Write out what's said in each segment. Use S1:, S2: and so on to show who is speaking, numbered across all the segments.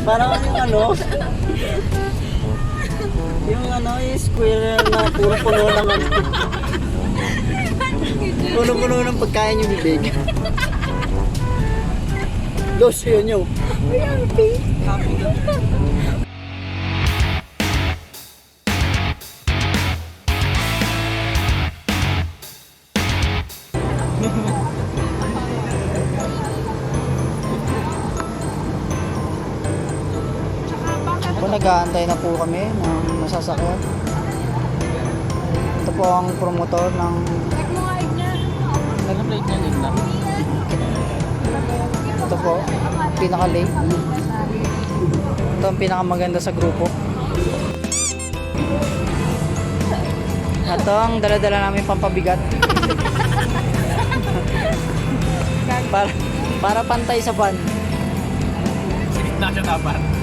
S1: Parang yung yung square na puno-puno ng puno-puno ng pagkain yung bibig. Los, yun yun. Happy. Nag-aantay na po kami ng masasakyan. Ito po ang promotor ng nag-plate niya din lang. Ito po, pinaka-late. Ito ang pinakamaganda sa grupo. Ito ang dala-dala namin pampabigat. para pantay sa van.
S2: Sa gitna siya dapat.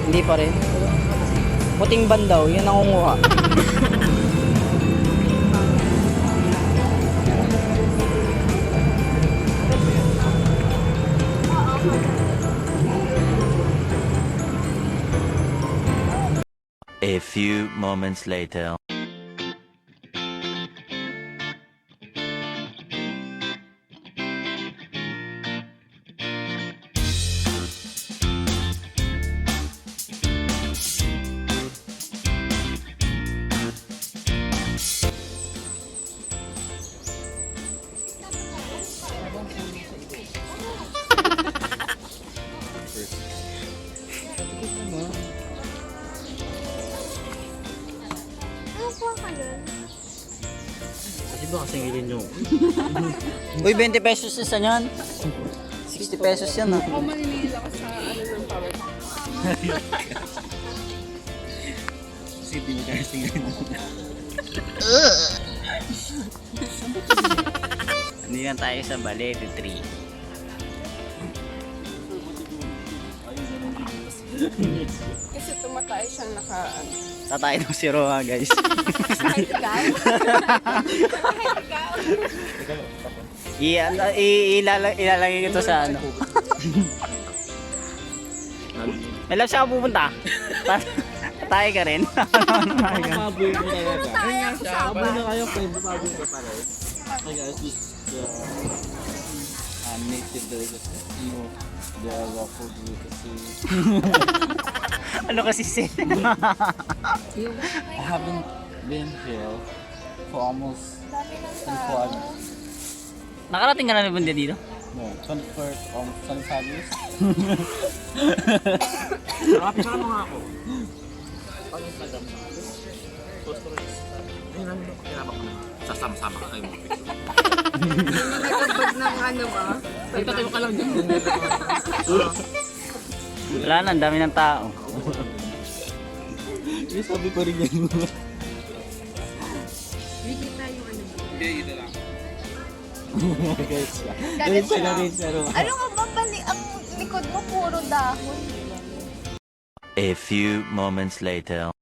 S1: Hindi pa rin. Puting ban daw, yun ang nangunguha.
S3: A few moments later.
S2: Kasi ba kasing ilin yung...
S1: Uy, 20 pesos isa yan. 60 pesos yan ah.
S4: Ako maninihil ako sa ng power.
S2: Sipin niya kasing ilin.
S1: Hindi tayo sa Balete 3.
S4: Kasi tumatay siyang naka-ano.
S1: Tatay ng si Roa guys.
S4: Kahit ikaw? Kahit ikaw?
S1: Ilalagay ko to sa ano. May love siya pupunta. Tayo ka rin.
S2: Paboy ko talaga.
S4: Sayang siya ba?
S2: Paboy na kayo kung paboy ko pala. Hey guys, this native delicacy. The waffle delicacy.
S1: Ano kasi si?
S2: I haven't been here for almost 24
S1: Nakarating ka na naman dito?
S2: no, 21st, almost 25 years. Nakapisa mo nga ako. Pag Instagram na ako. Post ko rin. Ayun namin ako. Kinabak mo na. Sasama-sama ka kayo mga picture.
S4: Nagkabag ng ano ba?
S2: Nagtatayo ka lang dyan.
S1: Wala na, ang dami ng tao.
S2: Yung sabi ko rin yan.
S4: Bigyan tayo yung ano ba?
S2: Hindi, ito lang.
S4: Galit siya.
S5: Ano nga ba bali ang likod mo puro dahon?
S3: A few moments later.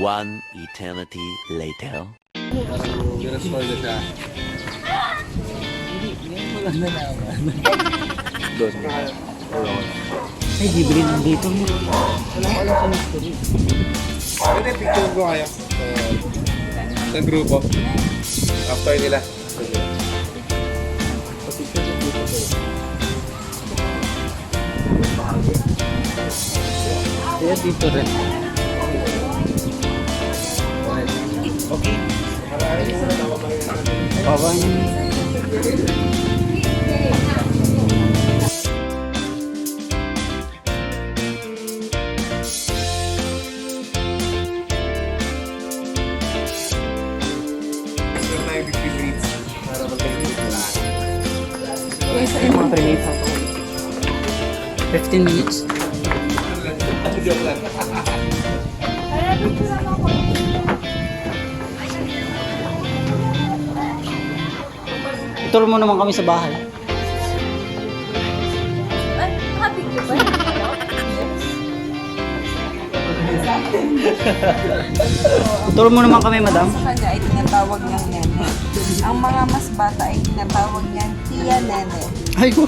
S3: One eternity later.
S2: Ginaspoil na siya.
S1: Wala na naman.
S2: Doon.
S1: Ay, libre lang dito. Wala ko alam sa mystery.
S2: Pwede picture ko kayo. Sa grupo. After nila.
S1: Kaya dito rin. Okay. Bawang.
S2: Meron tayo 50 minutes para mag-take na lahat.
S1: Mga 3 minutes. 15 minutes.
S2: Joke lang.
S1: Ituro mo naman kami sa bahay.
S5: Ay, nakapicture ba?
S1: Ituro mo naman kami, madam.
S4: Sa kanya ay tinatawag niyang nene. Ang mga mas bata ay tinatawag niyang Tia Nene.
S1: Ay, ko.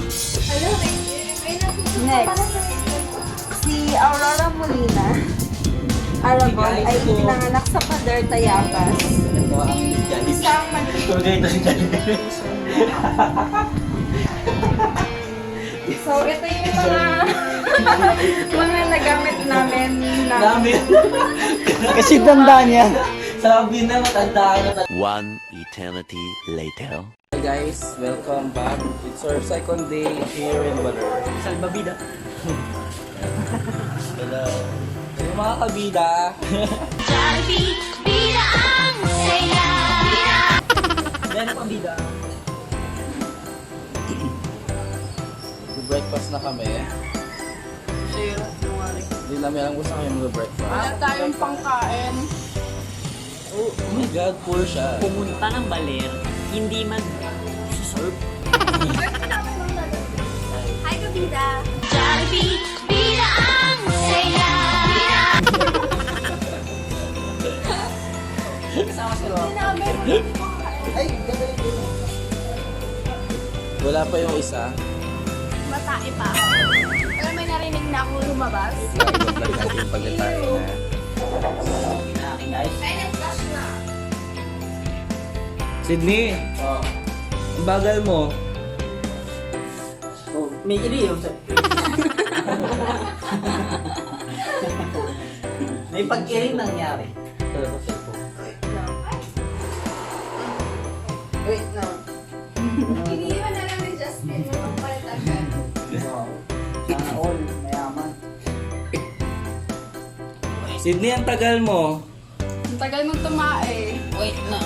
S4: Next, si Aurora Molina Aragón ay pinanganak sa Pader, Tayabas. Isang So, ito yung mga nagamit namin na
S1: Kasi tanda niya.
S6: Sabi na matanda ka na.
S3: One eternity later.
S6: Hi guys, welcome back. It's our second day here in Baler.
S1: Salbabida.
S6: Hello. Yung mga kabida.
S1: Meron pang bida.
S6: Breakfast na kami. Hindi namin alam kung saan kami mag-breakfast.
S4: wala tayong pangkain.
S6: Oh my God, poor siya.
S7: Pumunta ng Baler, hindi mag-serve.
S5: Hi, Kabida.
S6: Wala pa yung isa.
S5: Matae pa. Alam, may narinig na ako lumabas.
S6: Vlog natin yung pagkatayin na.
S5: Ay, nag-flash na.
S6: Sydney! Ang bagal mo.
S1: May iliyo. May pag-iring nangyari.
S4: Wait, no.
S5: Iniwan na lang ni Justin. Magpapalit agad.
S1: Sana all, mayaman.
S6: Sydney, ang tagal mo.
S4: Ang tagal mong tumae.
S1: Wait na.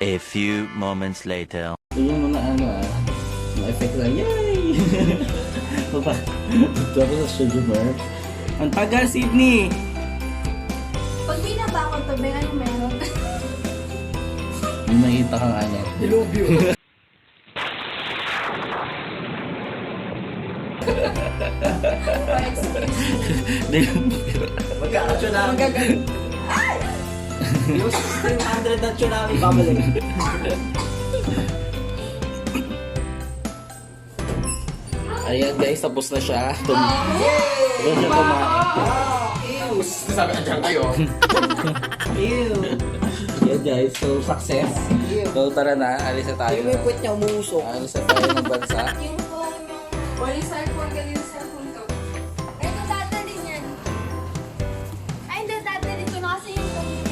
S3: A few moments later.
S6: Tingnan mo na ano ma-effect lang. Yay! Tapos sa sugar bar. Ang tagal, Sydney!
S5: Pag binaba ko to, may ano meron.
S6: May nakita kang ano.
S1: Dilubyo. Magkaka-tsunami. Yung 1600 na tsunami, babalik.
S6: Ayan guys, tapos na siya. Tapos na kumain.
S2: Sabi na dyan kayo.
S1: Ew.
S6: Yeah guys, so success. So tara na, alis na tayo.
S1: Yung may puwet niya umuusok.
S6: Alis na tayo ng bansa.
S5: Yung phone, yung...
S4: Wala yung cellphone, galing yung cellphone ko.
S5: Ito, dadalhin yan. Ay, hindi, dadalhin ko na kasi yung phone niya.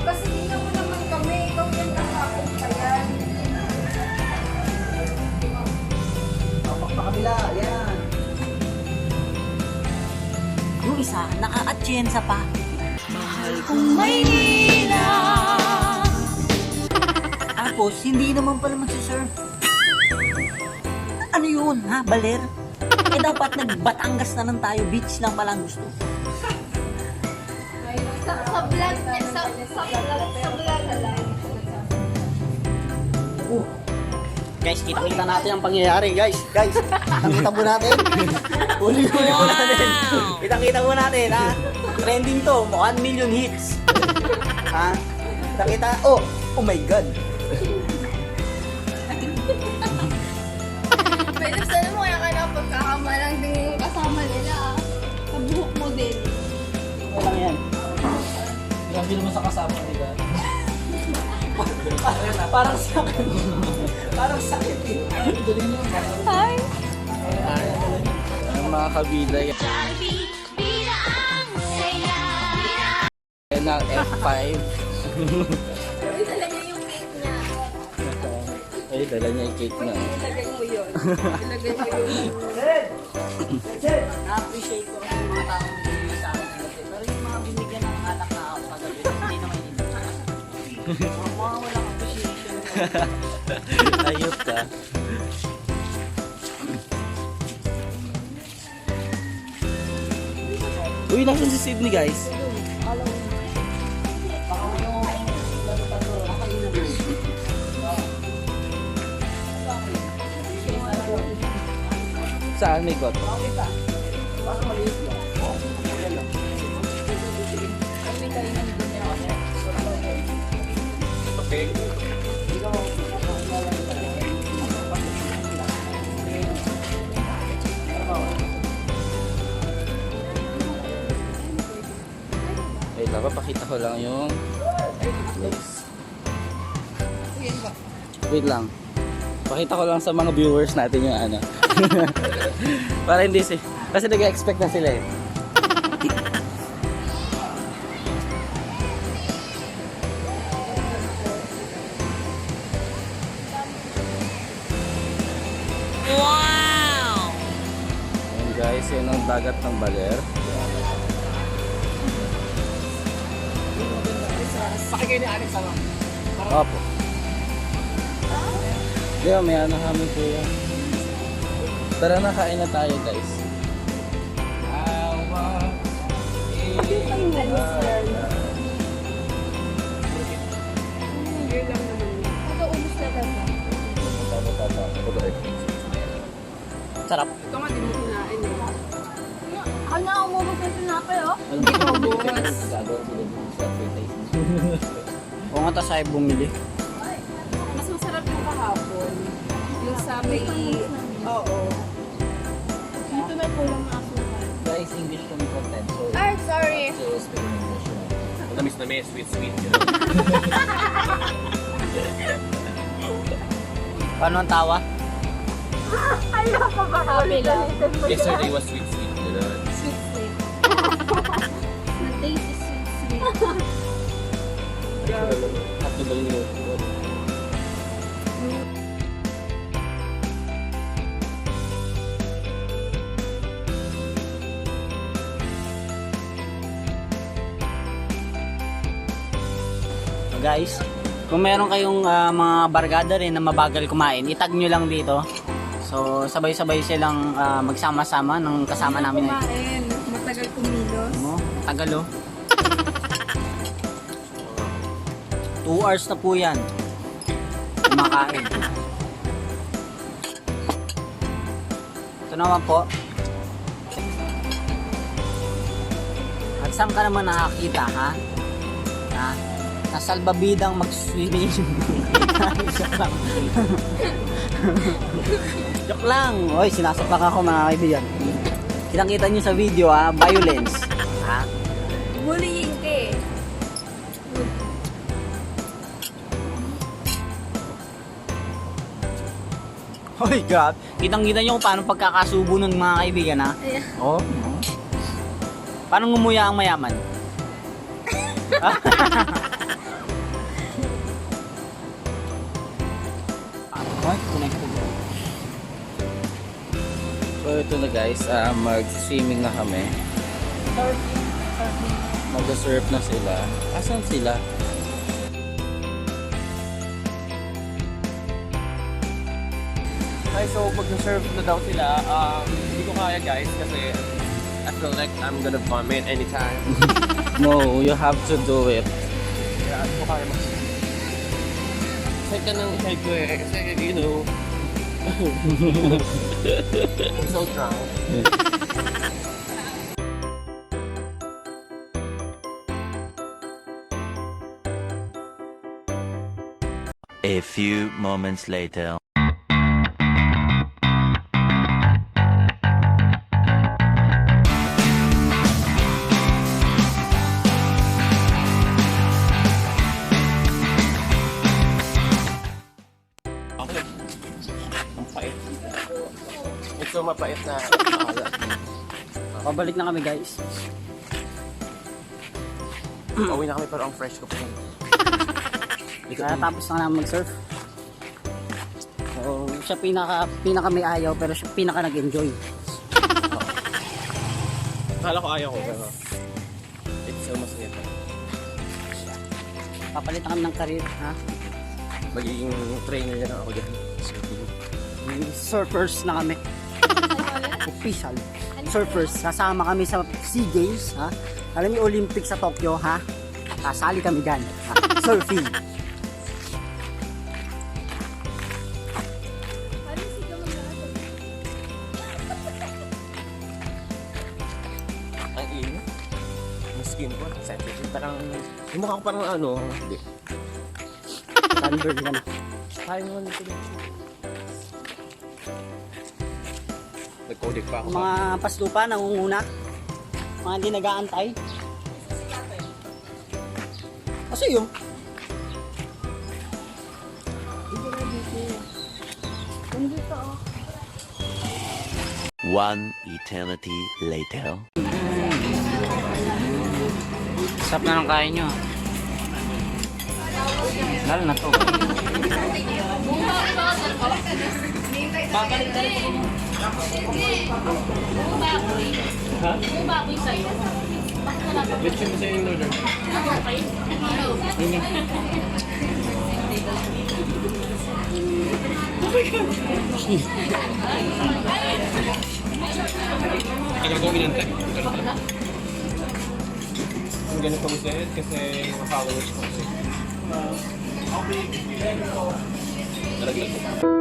S4: Kasi tingnan mo naman kami, ikaw yung nakakot pa yan.
S1: Pakabila, yan.
S7: Yung isa, naka-atyensa pa.
S5: Kung Maynila.
S7: Tapos, hindi naman pala magsiserve. Ano yun, ha? Baler? Eh, dapat nag-Batangas na lang tayo. Beach lang palang gusto.
S5: Sa vlog niya, sa vlog.
S7: Guys, kita-kita natin ang pangyayari, guys. Guys, kita mo natin. Huli mo natin. Kita mo natin, ha? Trending to, 1 million hits. Ha? Kita. Oh my God.
S5: Pwede sana mo kaya ka na pagkakamalang din yung kasama nila ah. Sa buhok mo din.
S7: Walang yan.
S6: Grabe naman sa kasama nila.
S7: Parang sakit. Parang sakit eh.
S5: Hi!
S6: Ang mga kabila yan. Yan ang F5.
S5: Uy, talaga yung cake niya.
S6: Ay, dala niya yung cake na.
S4: Ilagay mo yun. Ilagay mo yun.
S7: Na-appreciate ko ang mga taong binigay sa akin. Pero yung mga binigyan ng alak na ako kagabi, hindi naman hindi. Mga walang appreciation.
S6: Ayot ka. Uy, nasan si Sydney, guys? Saan may got?
S2: Okay.
S6: Wait lang, papakita ko lang yung place. Wait lang. Pakita ko lang sa mga viewers natin yung ano. Para hindi kasi nag-expect na sila eh.
S7: Wow!
S6: Ayan guys, yun ang dagat ng Baler. Opo. Di ba, may ano kami po yan. Tara na, kain na tayo guys.
S5: Nag-uubos na lang.
S7: Sarap.
S4: Ito nga, di mo kinain eh.
S5: Kanya umubos na sinapay oh.
S7: Oo nga, tas ay bumili.
S4: Mas masarap yung kahapon. Yung sa may... Oo.
S5: Dito may kulang na asukal.
S6: Guys, English kami content. So,
S5: Ay, sorry.
S6: speak English na.
S2: Matamis na may sweet.
S7: Paano ang tawa?
S5: Ayoko ba? Happy lang.
S2: Yesterday was sweet. Gano'n.
S5: Sweet. The taste is sweet.
S6: Happy ba yun?
S7: Guys, kung meron kayong mga barkada rin na mabagal kumain, itag nyo lang dito. So, sabay-sabay silang magsama-sama ng kasama namin.
S4: Kumain. Matagal kumilos.
S7: Ano? Tagal oh. 2 hours na po yan. Kumakain. Ito naman po. At saan ka naman nakakita, ha? Ha? Nasalbabidang mag-swimming. Joke lang. Joke lang. Oy, sinasapak ako mga kaibigan. Kitang-kita nyo sa video, ha? Violence. Ha?
S5: Bullying ka eh.
S7: Hoy, God. Kitang-kita nyo kung paano pagkakasubo ng mga kaibigan, ha?
S5: Ayan.
S7: Oh. Paano ngumuya ang mayaman? Ay, connected.
S6: So ito na guys, mag-swimming na kami. Mag-surf na sila. Asan sila?
S2: Hi, so mag-serve na daw sila. Hindi ko kaya guys kasi I feel like I'm gonna vomit anytime.
S6: No, you have to do it.
S2: Kaya ano ko kaya mag... Side ka ng side ko eh. Kasi, you know... I'm so drunk.
S3: A few moments later.
S2: Okay. Ang pait. Ito mapait na.
S6: Pabalik na kami guys.
S2: Pauwi na kami pero ang fresh ko pa rin.
S6: Kaya tapos na namin mag-surf. So, siya pinaka may ayaw pero siya pinaka nag-enjoy.
S2: Akala ko ayaw ko pero it's so masaya pa.
S6: Papalitan kami ng career, ha?
S2: Magiging trainer na ako dyan.
S6: Surfers na kami. Official. Surfers. Sasama kami sa SEA Games, ha? Alam niyo Olympics sa Tokyo, ha? Kasali kami dyan. Ha? Surfing.
S2: Ang init. Yung skin ko, sensitive. Parang, yung mukha ko parang ano, hindi.
S6: Sunburn ka na.
S2: Kaya naman ito. Nag-codec pa ako.
S6: Mga paslupa, nangunguna. Mga hindi nag-aantay. Kasi yun.
S3: One eternity later.
S6: Sarap na ng kain nyo. Lalo na to.
S5: Baboy sa'yo.
S2: Lechon mo sa'yo yung order. Ano ko inantay? Ang ganito ko sa'yo kasi mga followers ko kasi. Nalaglag ko.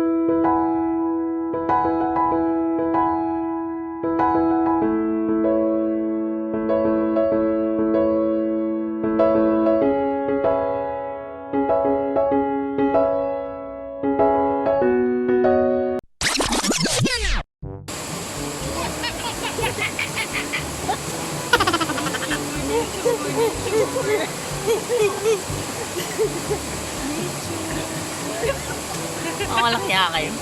S6: Ang malaki kayo.